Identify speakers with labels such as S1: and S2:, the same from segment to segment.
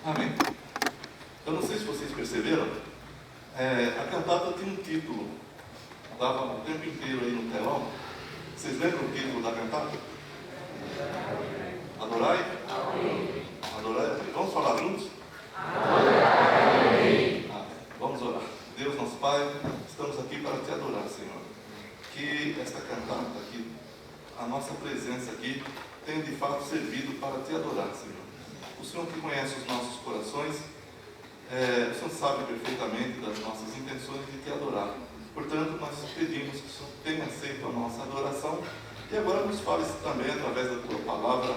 S1: Amém. Eu não sei se vocês perceberam, a cantata tem um título, dava o tempo inteiro aí no telão. Vocês lembram o título da cantata? Adorai? Adorai? Vamos falar juntos? Adorai. Vamos orar. Deus, nosso Pai, estamos aqui para te adorar, Senhor. Que esta cantata aqui, a nossa presença aqui, tenha de fato servido para te adorar, Senhor. O Senhor que conhece os nossos corações, o Senhor sabe perfeitamente das nossas intenções de te adorar. Portanto, nós pedimos que o Senhor tenha aceito a nossa adoração e agora nos fale também através da tua palavra,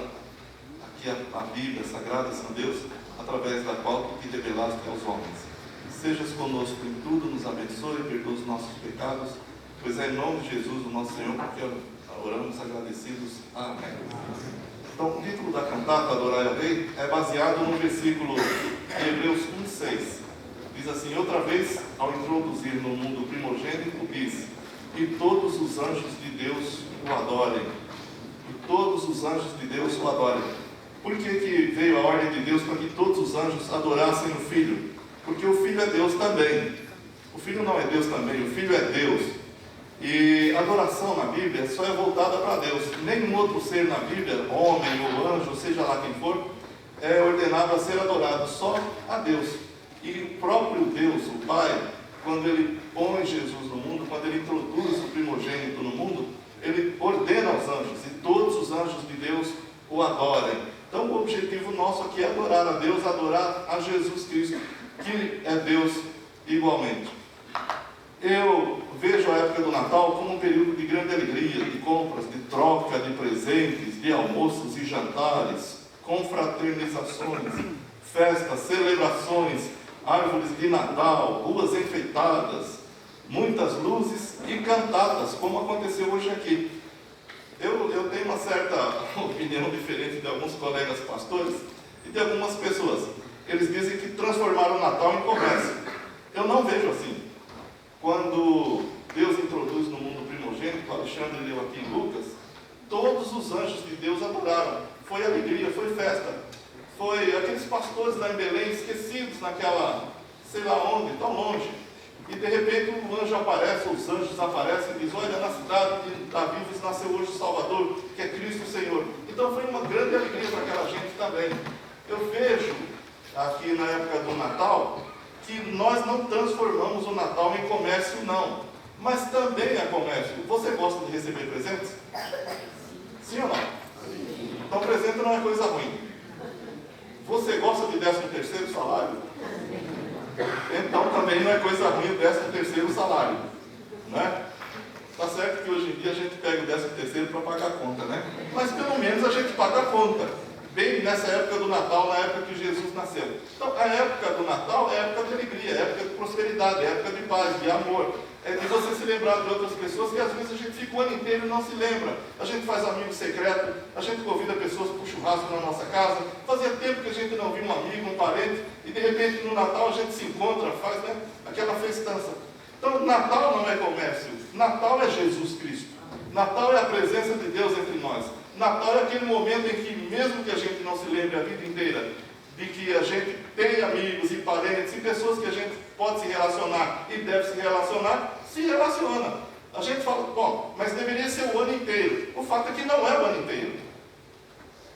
S1: aqui a Bíblia Sagrada, Senhor Deus, através da qual tu te revelaste aos homens. Sejas conosco em tudo, nos abençoe, perdoa os nossos pecados, pois é em nome de Jesus, o nosso Senhor, porque oramos agradecidos. Amém. Então, o título da cantata, Adorai ao Rei, é baseado no versículo de Hebreus 1,6. Diz assim: outra vez, ao introduzir no mundo primogênito, diz: e todos os anjos de Deus o adorem. E todos os anjos de Deus o adorem. Por que veio a ordem de Deus para que todos os anjos adorassem o Filho? Porque o Filho é Deus também. O Filho não é Deus também, o Filho é Deus. E a adoração na Bíblia só é voltada para Deus. Nenhum outro ser na Bíblia, homem ou anjo, seja lá quem for, é ordenado a ser adorado, só a Deus. E o próprio Deus, o Pai, quando Ele põe Jesus no mundo, quando Ele introduz o primogênito no mundo, Ele ordena aos anjos, e todos os anjos de Deus o adorem. Então o objetivo nosso aqui é adorar a Deus, adorar a Jesus Cristo, que é Deus igualmente. Eu vejo a época do Natal como um período de grande alegria, de compras, de troca de presentes, de almoços e jantares, confraternizações, festas, celebrações, árvores de Natal, ruas enfeitadas, muitas luzes e cantatas, como aconteceu hoje aqui. Eu tenho uma certa opinião diferente de alguns colegas pastores e de algumas pessoas. Eles dizem que transformaram o Natal em comércio. Eu não vejo assim. Quando Deus introduz no mundo primogênito, o Alexandre leu aqui em Lucas, todos os anjos de Deus adoraram. Foi alegria, foi festa. Foi aqueles pastores lá em Belém esquecidos naquela, sei lá onde, tão longe. E de repente o anjo aparece, os anjos aparecem e dizem: olha, na cidade de Davi nasceu hoje o Salvador, que é Cristo o Senhor. Então foi uma grande alegria para aquela gente também. Eu vejo aqui na época do Natal que nós não transformamos o Natal em comércio, não. Mas também é comércio. Você gosta de receber presentes? Sim ou não? Então presente não é coisa ruim. Você gosta de 13º salário? Então também não é coisa ruim o 13º salário, né? Tá certo que hoje em dia a gente pega o 13º para pagar a conta, né? Mas pelo menos a gente paga a conta. Bem nessa época do Natal, na época que Jesus nasceu. Então a época do Natal é época de alegria, é época de prosperidade, é época de paz, de amor. É de você se lembrar de outras pessoas que às vezes a gente fica o ano inteiro e não se lembra. A gente faz amigo secreto, a gente convida pessoas para o churrasco na nossa casa. Fazia tempo que a gente não via um amigo, um parente, e de repente no Natal a gente se encontra, faz, né, aquela festança. Então Natal não é comércio, Natal é Jesus Cristo. Natal é a presença de Deus entre nós. Natal é aquele momento em que, mesmo que a gente não se lembre a vida inteira, de que a gente tem amigos e parentes e pessoas que a gente pode se relacionar e deve se relaciona. A gente fala: bom, mas deveria ser o ano inteiro. O fato é que não é o ano inteiro.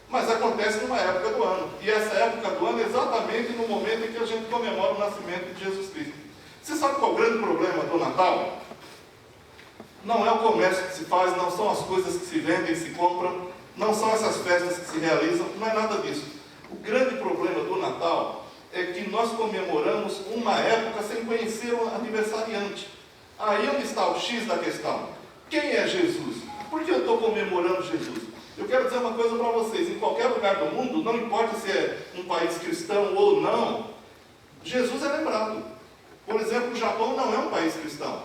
S1: Mas acontece numa época do ano. E essa época do ano é exatamente no momento em que a gente comemora o nascimento de Jesus Cristo. Você sabe qual é o grande problema do Natal? Não é o comércio que se faz, não são as coisas que se vendem e se compram, não são essas festas que se realizam, não é nada disso. O grande problema do Natal é que nós comemoramos uma época sem conhecer o aniversariante. Aí onde está o X da questão? Quem é Jesus? Por que eu estou comemorando Jesus? Eu quero dizer uma coisa para vocês: em qualquer lugar do mundo, não importa se é um país cristão ou não, Jesus é lembrado. Por exemplo, o Japão não é um país cristão,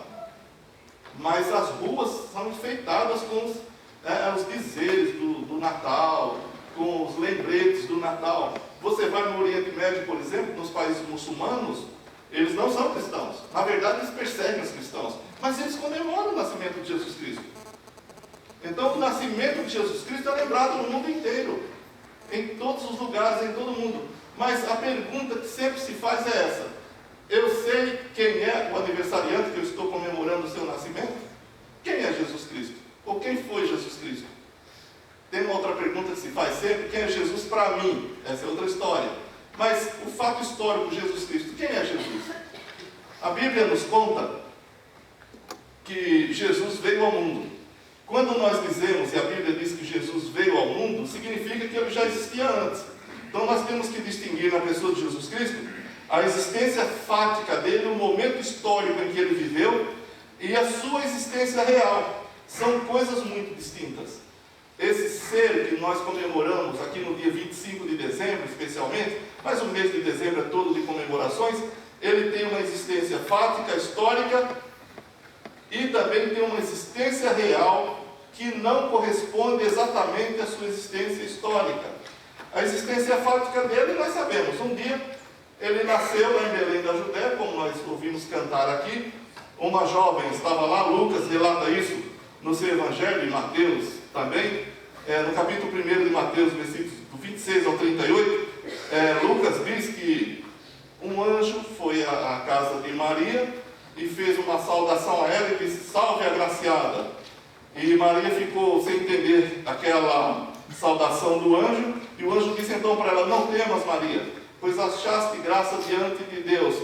S1: mas as ruas são enfeitadas com os dizeres do Natal, com os lembretes do Natal. Você vai no Oriente Médio, por exemplo, nos países muçulmanos, eles não são cristãos. Na verdade, eles perseguem os cristãos, mas eles comemoram o nascimento de Jesus Cristo. Então, o nascimento de Jesus Cristo é lembrado no mundo inteiro, em todos os lugares, em todo o mundo. Mas a pergunta que sempre se faz é essa: eu sei quem é o aniversariante que eu estou comemorando o seu nascimento? Quem é Jesus Cristo? Ou quem foi Jesus Cristo? Tem uma outra pergunta que se faz sempre: quem é Jesus para mim? Essa é outra história. Mas o fato histórico, Jesus Cristo, quem é Jesus? A Bíblia nos conta que Jesus veio ao mundo. Quando nós dizemos, e a Bíblia diz que Jesus veio ao mundo, significa que ele já existia antes. Então nós temos que distinguir na pessoa de Jesus Cristo a existência fática dele, o momento histórico em que ele viveu, e a sua existência real. São coisas muito distintas. Esse ser que nós comemoramos aqui no dia 25 de dezembro, especialmente, mas o mês de dezembro é todo de comemorações, ele tem uma existência fática, histórica, e também tem uma existência real que não corresponde exatamente à sua existência histórica. A existência fática dele nós sabemos. Um dia ele nasceu lá em Belém da Judéia, como nós ouvimos cantar aqui. Uma jovem estava lá, Lucas relata isso no seu Evangelho, em Mateus também, no capítulo 1 de Mateus, versículos do 26 ao 38, Lucas diz que um anjo foi à casa de Maria e fez uma saudação a ela e disse: salve agraciada. E Maria ficou sem entender aquela saudação do anjo, e o anjo disse então para ela: não temas, Maria, pois achaste graça diante de Deus.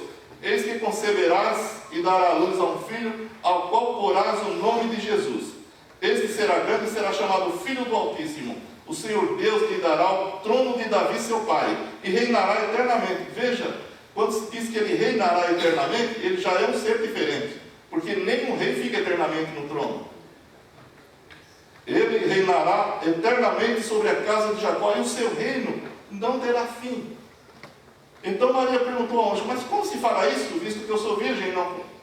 S1: Eis que conceberás e darás à luz a um filho, ao qual porás o nome de Jesus. Este será grande e será chamado Filho do Altíssimo. O Senhor Deus lhe dará o trono de Davi seu pai, e reinará eternamente. Veja, quando se diz que ele reinará eternamente, ele já é um ser diferente, porque nenhum rei fica eternamente no trono. Ele reinará eternamente sobre a casa de Jacó, e o seu reino não terá fim. Então Maria perguntou ao anjo: mas como se fará isso, visto que eu sou virgem,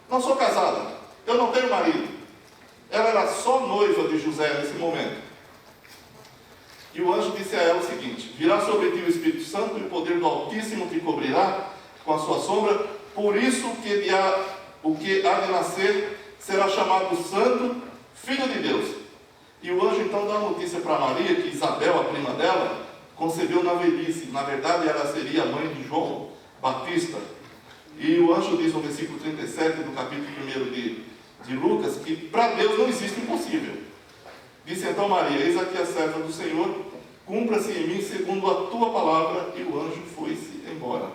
S1: não sou casada, eu não tenho marido? Ela era só noiva de José nesse momento. E o anjo disse a ela o seguinte: virá sobre ti o Espírito Santo, e o poder do Altíssimo te cobrirá com a sua sombra, por isso o que há de nascer será chamado Santo, Filho de Deus. E o anjo então dá a notícia para Maria que Isabel, a prima dela, concebeu na velhice. Na verdade, ela seria a mãe de João Batista. E o anjo diz no versículo 37 do capítulo 1 de Lucas que para Deus não existe impossível. Disse então Maria: eis aqui a serva do Senhor, cumpra-se em mim segundo a tua palavra. E o anjo foi-se embora.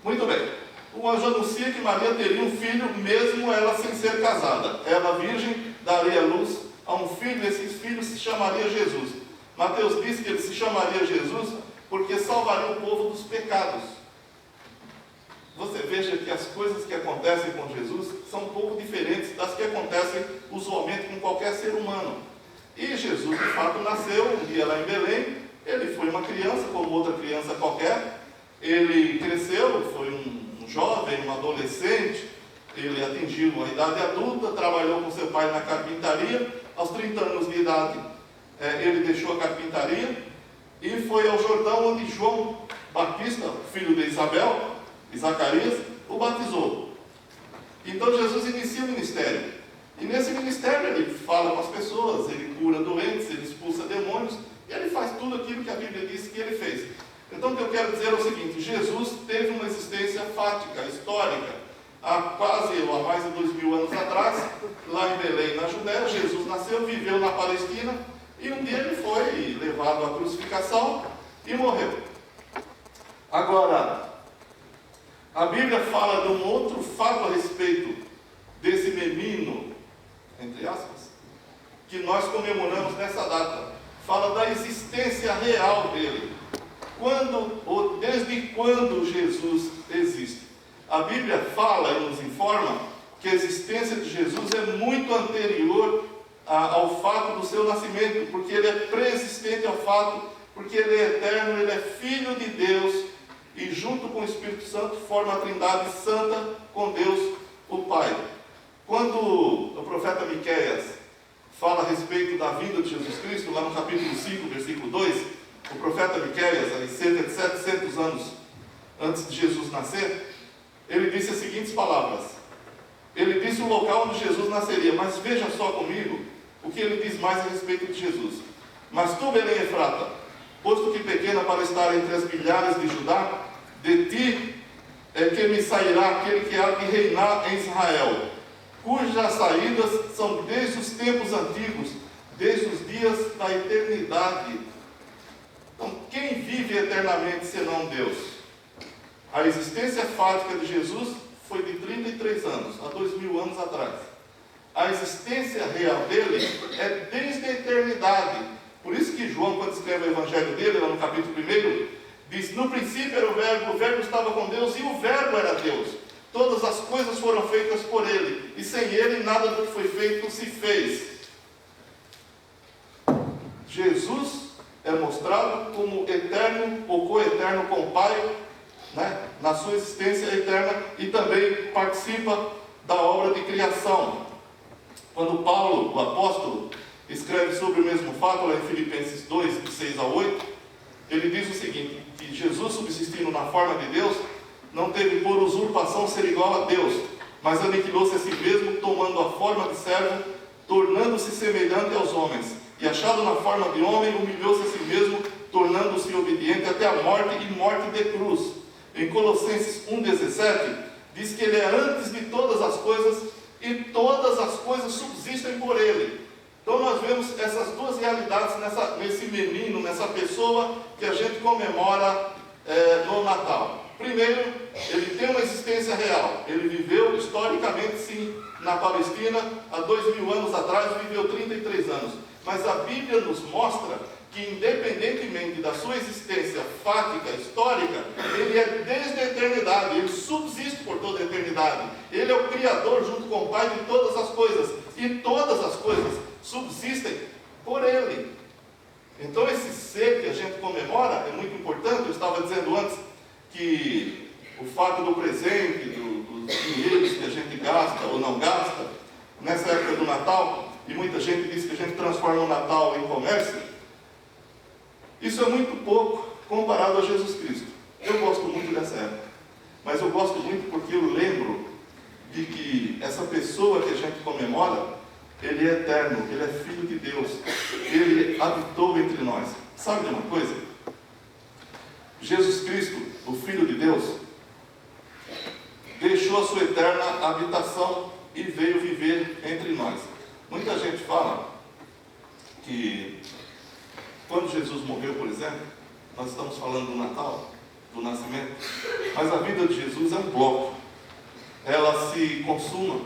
S1: Muito bem. O anjo anuncia que Maria teria um filho, mesmo ela sem ser casada. Ela, virgem, daria luz a um filho, e esse filho se chamaria Jesus. Mateus diz que ele se chamaria Jesus porque salvaria o povo dos pecados. Você veja que as coisas que acontecem com Jesus são um pouco diferentes das que acontecem usualmente com qualquer ser humano. E Jesus, de fato, nasceu um dia lá em Belém. Ele foi uma criança, como outra criança qualquer. Ele cresceu, foi um jovem, um adolescente. Ele atingiu a idade adulta, trabalhou com seu pai na carpintaria. Aos 30 anos de idade, ele deixou a carpintaria e foi ao Jordão, onde João Batista, filho de Isabel e Zacarias, o batizou. Então Jesus inicia o ministério. E nesse ministério ele fala com as pessoas, ele cura doentes, ele expulsa demônios, e ele faz tudo aquilo que a Bíblia diz que ele fez. Então o que eu quero dizer é o seguinte: Jesus teve uma existência fática, histórica. Há quase, ou há mais de 2000 anos atrás, lá em Belém, na Judéia, Jesus nasceu, viveu na Palestina, e um dia ele foi levado à crucificação e morreu. Agora, a Bíblia fala de um outro fato a respeito desse menino, entre aspas, que nós comemoramos nessa data. Fala da existência real dele. Quando, ou desde quando Jesus existe? A Bíblia fala e nos informa que a existência de Jesus é muito anterior ao fato do seu nascimento, porque ele é pré-existente ao fato, porque ele é eterno, ele é Filho de Deus, e junto com o Espírito Santo forma a Trindade Santa com Deus o Pai. Quando o profeta Miqueias fala a respeito da vinda de Jesus Cristo, lá no capítulo 5, versículo 2, o profeta Miqueias, ali cerca de 700 anos antes de Jesus nascer, ele disse as seguintes palavras. Ele disse o local onde Jesus nasceria, mas veja só comigo o que ele diz mais a respeito de Jesus. Mas tu, Belém Efrata, posto que pequena para estar entre as milhares de Judá, de ti é que me sairá aquele que há de reinar em Israel, cujas saídas são desde os tempos antigos, desde os dias da eternidade. Então, quem vive eternamente senão Deus? A existência fática de Jesus foi de 33 anos, há 2000 anos atrás. A existência real dele é desde a eternidade. Por isso que João, quando escreve o evangelho dele, lá no capítulo 1, diz: no princípio era o verbo estava com Deus e o verbo era Deus. Todas as coisas foram feitas por ele, e sem ele nada do que foi feito se fez. Jesus é mostrado como eterno ou coeterno com o Pai, né, na sua existência eterna, e também participa da obra de criação. Quando Paulo, o apóstolo, escreve sobre o mesmo fato, lá em Filipenses 2, de 6 a 8, ele diz o seguinte: que Jesus, subsistindo na forma de Deus, não teve por usurpação ser igual a Deus, mas aniquilou-se a si mesmo, tomando a forma de servo, tornando-se semelhante aos homens, e achado na forma de homem, humilhou-se a si mesmo, tornando-se obediente até a morte, e morte de cruz. Em Colossenses 1,17, diz que ele é antes de todas as coisas, e todas as coisas subsistem por ele. Então nós vemos essas duas realidades nesse menino, nessa pessoa que a gente comemora no Natal. Primeiro, ele tem uma existência real. Ele viveu historicamente, sim, na Palestina, há 2000 anos atrás, viveu 33 anos. Mas a Bíblia nos mostra que, independentemente da sua existência fática, histórica, ele é desde a eternidade, ele subsiste por toda a eternidade. Ele é o Criador, junto com o Pai, de todas as coisas. E todas as coisas subsistem por ele. Então esse ser que a gente comemora é muito importante. Eu estava dizendo antes que o fato do presente, dos dinheiros que a gente gasta ou não gasta, nessa época do Natal, e muita gente diz que a gente transforma o Natal em comércio, isso é muito pouco comparado a Jesus Cristo. Eu gosto muito dessa época, mas eu gosto muito porque eu lembro de que essa pessoa que a gente comemora, ele é eterno, ele é filho de Deus, ele habitou entre nós. Sabe de uma coisa? Jesus Cristo, o Filho de Deus, deixou a sua eterna habitação e veio viver entre nós. Muita gente fala que quando Jesus morreu, por exemplo, nós estamos falando do Natal, do nascimento, mas a vida de Jesus é um bloco. Ela se consuma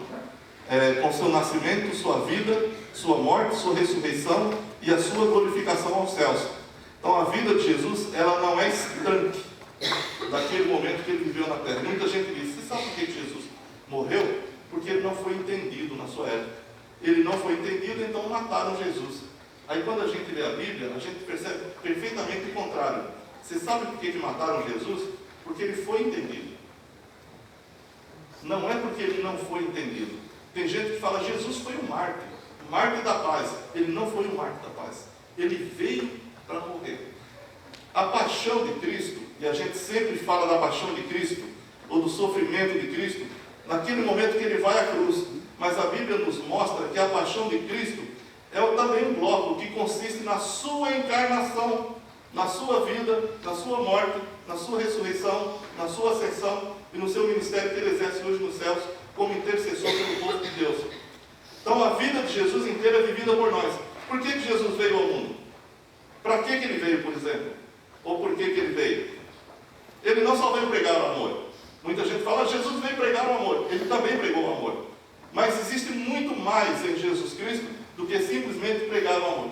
S1: com seu nascimento, sua vida, sua morte, sua ressurreição e a sua glorificação aos céus. Então a vida de Jesus, ela não é estanque daquele momento que ele viveu na terra. Muita gente diz: você sabe por que Jesus morreu? Porque ele não foi entendido na sua época. Ele não foi entendido, então mataram Jesus. Aí quando a gente lê a Bíblia, a gente percebe perfeitamente o contrário. Você sabe por que mataram Jesus? Porque ele foi entendido. Não é porque ele não foi entendido. Tem gente que fala: Jesus foi um mártir da paz. Ele não foi um mártir da paz. Ele veio para morrer. A paixão de Cristo, e a gente sempre fala da paixão de Cristo, ou do sofrimento de Cristo, naquele momento que ele vai à cruz. Mas a Bíblia nos mostra que a paixão de Cristo é também um bloco que consiste na sua encarnação, na sua vida, na sua morte, na sua ressurreição, na sua ascensão e no seu ministério que ele exerce hoje nos céus como intercessor pelo povo de Deus. Então a vida de Jesus inteira é vivida por nós. Por que Jesus veio ao mundo? Para que ele veio, por exemplo? Ou por que ele veio? Ele não só veio pregar o amor. Muita gente fala: Jesus veio pregar o amor. Ele também pregou o amor. Mas existe muito mais em Jesus Cristo do que simplesmente pregar o amor.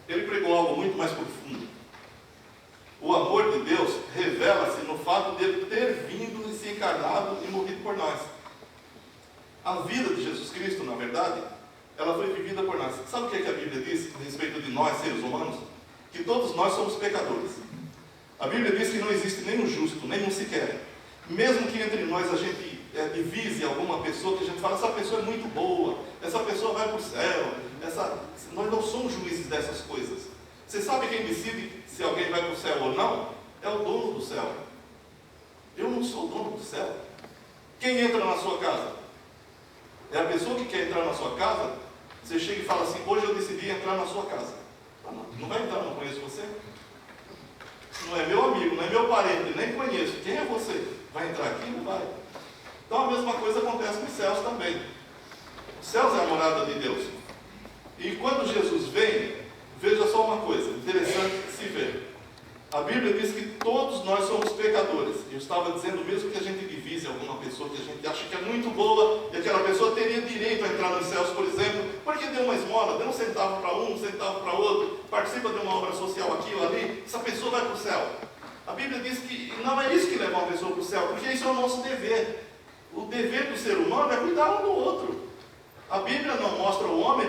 S1: Ele pregou algo muito mais profundo. O amor de Deus revela-se no fato dele ter vindo e se encarnado e morrido por nós. A vida de Jesus Cristo, na verdade, ela foi vivida por nós. Sabe o que a Bíblia diz a respeito de nós, seres humanos? Que todos nós somos pecadores. A Bíblia diz que não existe nenhum justo, nenhum sequer. Mesmo que entre nós a gente divise alguma pessoa, que a gente fala: essa pessoa é muito boa, essa pessoa vai para o céu, nós não somos juízes dessas coisas. Você sabe quem decide se alguém vai para o céu ou não? É o dono do céu. Eu não sou o dono do céu. Quem entra na sua casa? É a pessoa que quer entrar na sua casa, você chega e fala assim, hoje eu decidi entrar na sua casa. Não vai entrar, não conheço você. Não é meu amigo, não é meu parente, nem conheço. Quem é você? Vai entrar aqui? Não vai. Então a mesma coisa acontece nos céus também. Os céus é a morada de Deus. E quando Jesus vem, veja só uma coisa interessante de se ver. A Bíblia diz que todos nós somos pecadores. Eu estava dizendo mesmo que a gente divise alguma pessoa que a gente acha que é muito boa, e aquela pessoa teria direito a entrar nos céus, por exemplo, porque deu uma esmola, deu um centavo para um centavo para outro, participa de uma obra social aqui ou ali, essa pessoa vai para o céu. A Bíblia diz que não é isso que leva uma pessoa para o céu, porque isso é o nosso dever. O dever do ser humano é cuidar um do outro. A Bíblia não mostra o homem,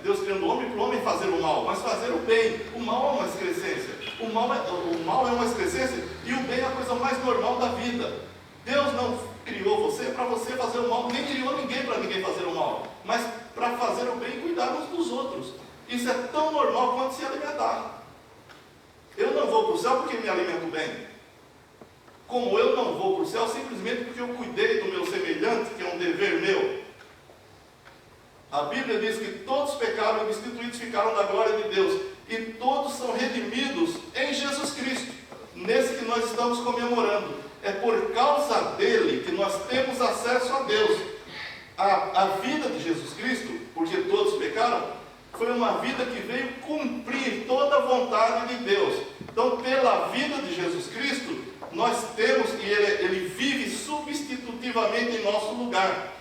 S1: Deus criando o homem para o homem fazer o mal, mas fazer o bem. O mal é uma excrescência. O mal é uma excrescência e o bem é a coisa mais normal da vida. Deus não criou você para você fazer o mal, nem criou ninguém para ninguém fazer o mal, mas para fazer o bem e cuidar uns dos outros. Isso é tão normal quanto se alimentar. Eu não vou para o céu porque me alimento bem. Como eu não vou para o céu simplesmente porque eu cuidei do meu semelhante, que é um dever meu. A Bíblia diz que todos pecaram e destituídos ficaram da glória de Deus. E todos são redimidos em Jesus Cristo. Nesse que nós estamos comemorando. É por causa dele que nós temos acesso a Deus. A vida de Jesus Cristo, porque todos pecaram, foi uma vida que veio cumprir toda a vontade de Deus. Então, pela vida de Jesus Cristo, nós temos, e ele vive substitutivamente em nosso lugar.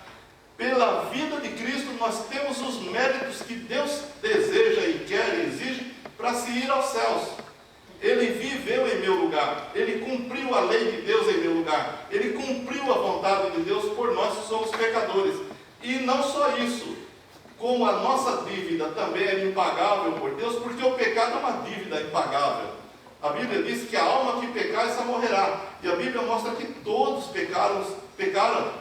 S1: Pela vida de Cristo, nós temos os méritos que Deus deseja e quer e exige para se ir aos céus. Ele viveu em meu lugar. Ele cumpriu a lei de Deus em meu lugar. Ele cumpriu a vontade de Deus por nós que somos pecadores. E não só isso, como a nossa dívida também é impagável por Deus, porque o pecado é uma dívida impagável. A Bíblia diz que a alma que pecar, essa morrerá. E a Bíblia mostra que todos pecaram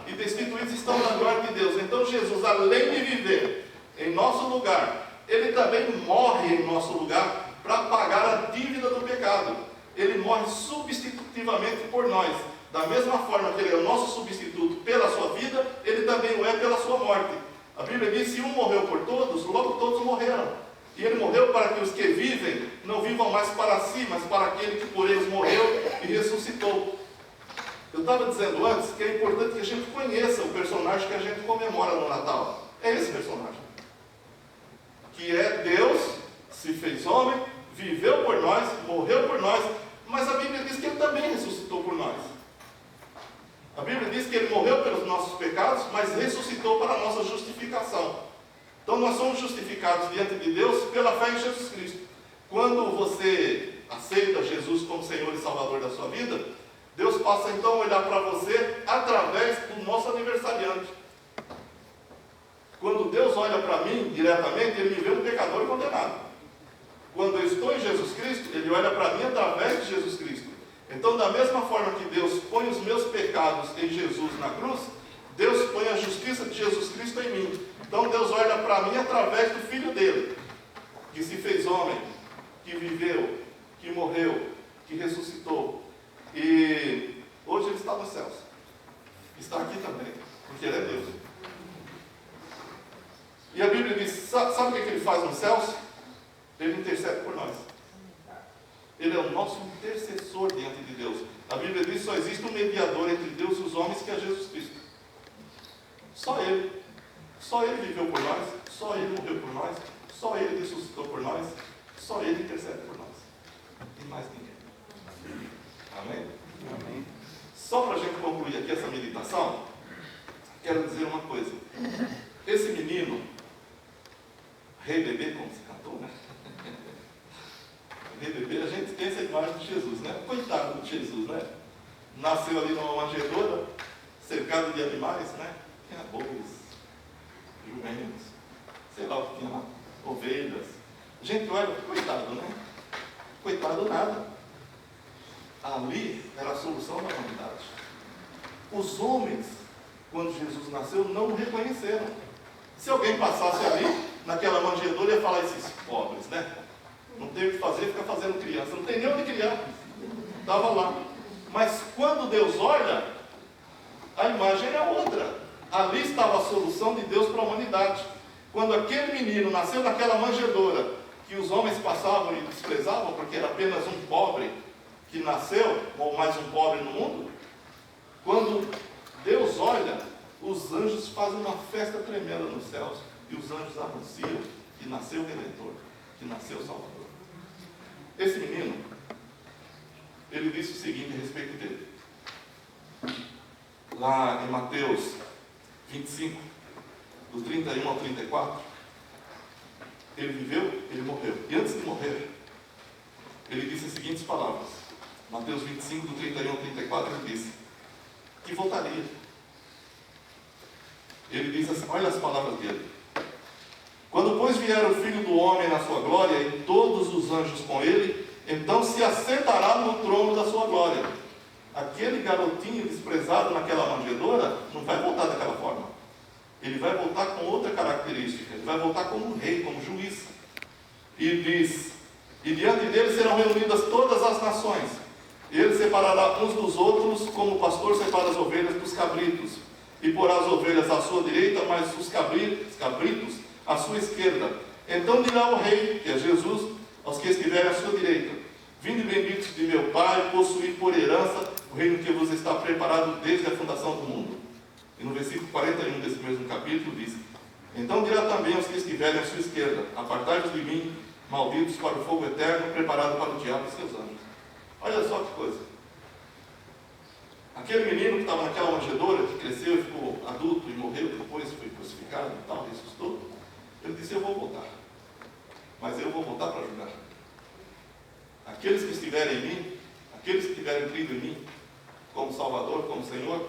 S1: e destituídos estão na glória de Deus. Então Jesus, além de viver em nosso lugar, ele também morre em nosso lugar para pagar a dívida do pecado. Ele morre substitutivamente por nós. Da mesma forma que ele é o nosso substituto pela sua vida, ele também o é pela sua morte. A Bíblia diz que se um morreu por todos, logo todos morreram. E ele morreu para que os que vivem não vivam mais para si, mas para aquele que por eles morreu e ressuscitou. Eu estava dizendo antes que é importante que a gente conheça o personagem que a gente comemora no Natal. É esse personagem. Que é Deus, se fez homem, viveu por nós, morreu por nós, mas a Bíblia diz que ele também ressuscitou por nós. A Bíblia diz que ele morreu pelos nossos pecados, mas ressuscitou para a nossa justificação. Então nós somos justificados diante de Deus pela fé em Jesus Cristo. Quando você aceita Jesus como Senhor e Salvador da sua vida, Deus passa então a olhar para você através do nosso aniversariante. Quando Deus olha para mim diretamente, Ele me vê um pecador condenado. Quando eu estou em Jesus Cristo, Ele olha para mim através de Jesus Cristo. Então, da mesma forma que Deus põe os meus pecados em Jesus na cruz, Deus põe a justiça de Jesus Cristo em mim. Então Deus olha para mim através do Filho dele, que se fez homem, que viveu, que morreu, que ressuscitou. E hoje ele está nos céus. Está aqui também, porque ele é Deus. E a Bíblia diz, sabe o que ele faz nos céus? Ele intercede por nós. Ele é o nosso intercessor diante de Deus. A Bíblia diz que só existe um mediador entre Deus e os homens, que é Jesus Cristo. Só Ele. Só Ele viveu por nós, só Ele morreu por nós, só Ele ressuscitou por nós, só Ele intercede por nós. E mais ninguém. Amém? Amém. Só para a gente concluir aqui essa meditação, quero dizer uma coisa. Esse menino, Rei Bebê, como se cantou, né? Rei Bebê, a gente tem essa imagem de Jesus, né? Coitado de Jesus, né? Nasceu ali numa manjedoura, cercado de animais, né? Tinha bois, jumentos, sei lá o que tinha lá, ovelhas. A gente olha, coitado, né? Coitado nada. Ali era a solução da humanidade. Os homens, quando Jesus nasceu, não o reconheceram. Se alguém passasse ali, naquela manjedoura, ia falar, esses pobres, né? Não tem o que fazer, fica fazendo criança. Não tem nem onde criar. Estava lá. Mas quando Deus olha, a imagem é outra. Ali estava a solução de Deus para a humanidade. Quando aquele menino nasceu naquela manjedoura, que os homens passavam e desprezavam, porque era apenas um pobre que nasceu, ou mais um pobre no mundo, quando Deus olha, os anjos fazem uma festa tremenda nos céus, e os anjos anunciam que nasceu o Redentor, que nasceu o Salvador. Esse menino, ele disse o seguinte a respeito dele. Lá em Mateus 25, do 31 ao 34, ele viveu, ele morreu. E antes de morrer, ele disse as seguintes palavras. Mateus 25, do 31 ao 34, ele disse que voltaria. Ele diz assim, olha as palavras dele. Quando, pois, vier o Filho do Homem na sua glória, e todos os anjos com ele, então se assentará no trono da sua glória. Aquele garotinho desprezado naquela manjedoura não vai voltar daquela forma. Ele vai voltar com outra característica. Ele vai voltar como rei, como juiz. E diz, e diante dele serão reunidas todas as nações. Ele separará uns dos outros, como o pastor separa as ovelhas dos cabritos. E porá as ovelhas à sua direita, mas os cabritos à sua esquerda. Então dirá o rei, que é Jesus, aos que estiverem à sua direita: vinde benditos de meu Pai, possuí por herança o reino que vos está preparado desde a fundação do mundo. E no versículo 41 desse mesmo capítulo diz: então dirá também aos que estiverem à sua esquerda: apartai-vos de mim, malditos, para o fogo eterno, preparado para o diabo e seus anjos. Olha só que coisa. Aquele menino que estava naquela manjedoura, que cresceu e ficou adulto e morreu, depois foi crucificado e tal, ressuscitou, ele disse: eu vou voltar. Mas eu vou voltar para julgar. Aqueles que estiverem em mim, aqueles que tiverem crido em mim, como Salvador, como Senhor,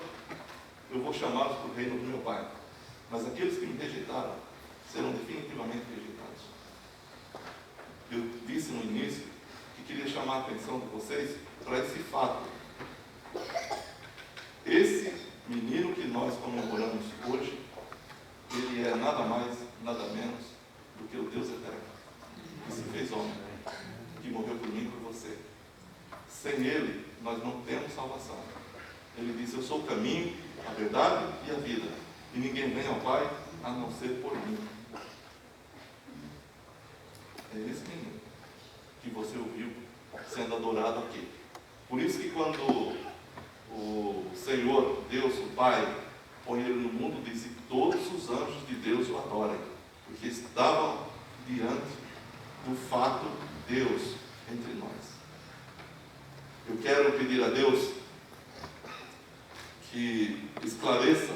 S1: eu vou chamá-los para o reino do meu Pai. Mas aqueles que me rejeitaram, serão definitivamente rejeitados. Eu disse no início que queria chamar a atenção de vocês para esse fato. Esse menino que nós comemoramos hoje, ele é nada mais, nada menos do que o Deus eterno, que se fez homem, que morreu por mim e por você. Sem ele, nós não temos salvação. Ele disse: eu sou o caminho, a verdade e a vida, e ninguém vem ao Pai a não ser por mim. É esse menino que você ouviu sendo adorado aqui. Por isso que quando o Senhor, Deus, o Pai, põe ele no mundo, diz que todos os anjos de Deus o adorem, porque estavam diante do fato Deus entre nós. Eu quero pedir a Deus que esclareça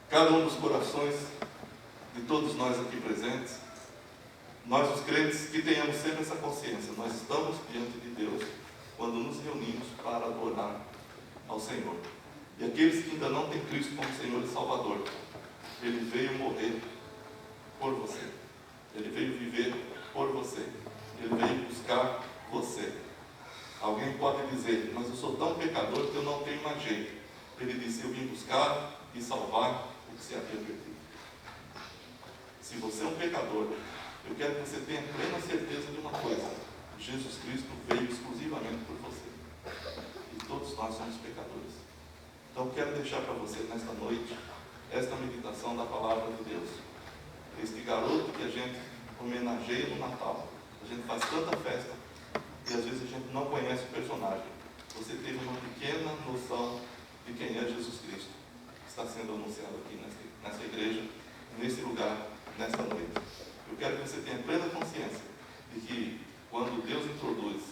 S1: cada um dos corações de todos nós aqui presentes, nós os crentes, que tenhamos sempre essa consciência: nós estamos diante de Deus quando nos reunimos para adorar ao Senhor. E aqueles que ainda não têm Cristo como Senhor e Salvador, Ele veio morrer por você, Ele veio viver por você, Ele veio buscar você. Alguém pode dizer: mas eu sou tão pecador que eu não tenho mais jeito. Ele disse: eu vim buscar e salvar o que se havia perdido. Se você é um pecador, eu quero que você tenha plena certeza de uma coisa: Jesus Cristo veio exclusivamente por você. E todos nós somos pecadores. Então quero deixar para você nesta noite esta meditação da palavra de Deus. Este garoto que a gente homenageia no Natal. A gente faz tanta festa e às vezes a gente não conhece o personagem. Você teve uma pequena noção de quem é Jesus Cristo, que está sendo anunciado aqui nessa igreja, nesse lugar, nesta noite. Eu quero que você tenha plena consciência de que quando Deus introduz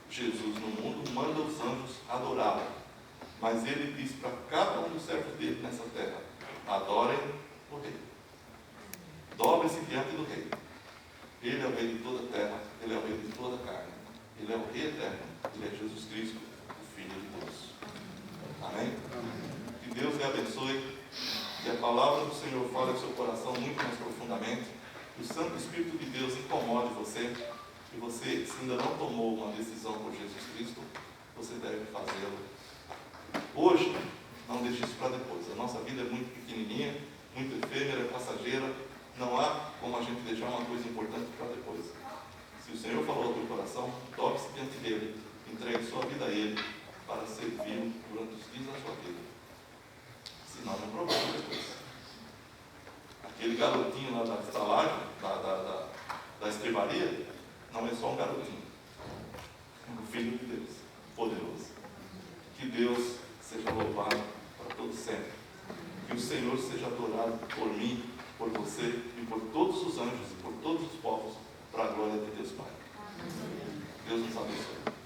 S1: Jesus no mundo, manda os anjos adorá-lo. Mas ele diz para cada um dos servos dele nessa terra: adorem o Rei. Dobre-se diante do Rei. Ele é o Rei de toda a terra, Ele é o Rei de toda a carne. Ele é o Rei eterno, Ele é Jesus Cristo, o Filho de Deus. Amém? Que Deus lhe abençoe, que a palavra do Senhor fale ao seu coração muito mais profundamente, que o Santo Espírito de Deus incomode você, que você, se ainda não tomou uma decisão por Jesus Cristo, você deve fazê-lo hoje. Não deixe isso para depois. A nossa vida é muito pequenininha, muito efêmera, passageira. Não há como a gente deixar uma coisa importante para depois. Se o Senhor falou ao teu coração, dobre-se diante dele, entregue sua vida a Ele para servir durante os dias da sua vida. Se não, não é problema. Aquele garotinho lá da estalagem, da estrebaria, não é só um garotinho. É um filho de Deus, poderoso. Que Deus seja louvado para todo sempre. Que o Senhor seja adorado por mim, por você e por todos os anjos e por todos os povos, para a glória de Deus Pai. Deus nos abençoe.